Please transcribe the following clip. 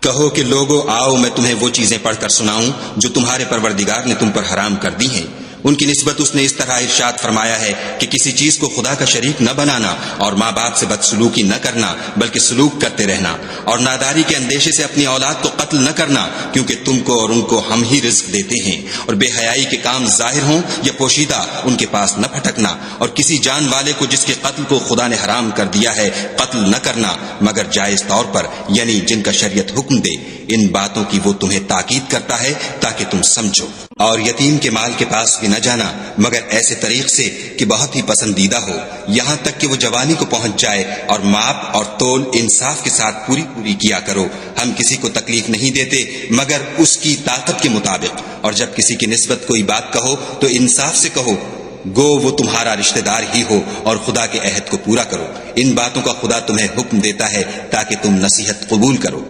कहो कि लोगों आओ मैं तुम्हें वो चीजें पढ़कर सुनाऊं जो तुम्हारे परवरदिगार ने तुम पर हराम कर दी हैं। उनकी निस्बत उसने इस तरह इरशाद फरमाया है कि किसी चीज को खुदा का शरीक न बनाना और माँ बाप से बदसलूकी न करना बल्कि सलूक करते रहना और नादारी के अंदेशे से अपनी औलाद को कत्ल न करना, क्योंकि तुमको और उनको हम ही रिज्क देते हैं। और बेहयाई के काम जाहिर हों या पोशीदा उनके पास न फटकना और किसी जान वाले को जिसके कत्ल को खुदा ने हराम कर दिया है कत्ल न करना मगर जायज तौर पर, यानी जिनका शरीयत हुक्म दे। इन बातों की वो तुम्हें ताकीद करता है ताकि तुम समझो। और यतीम के माल के पास भी न जाना मगर ऐसे तरीक से कि बहुत ही पसंदीदा हो, यहाँ तक कि वो जवानी को पहुंच जाए। और माप और तोल इंसाफ के साथ पूरी पूरी किया करो। हम किसी को तकलीफ नहीं देते मगर उसकी ताकत के मुताबिक। और जब किसी की निस्बत कोई बात कहो तो इंसाफ से कहो, गो वो तुम्हारा रिश्तेदार ही हो, और खुदा के अहद को पूरा करो। इन बातों का खुदा तुम्हें हुक्म देता है ताकि तुम नसीहत कबूल करो।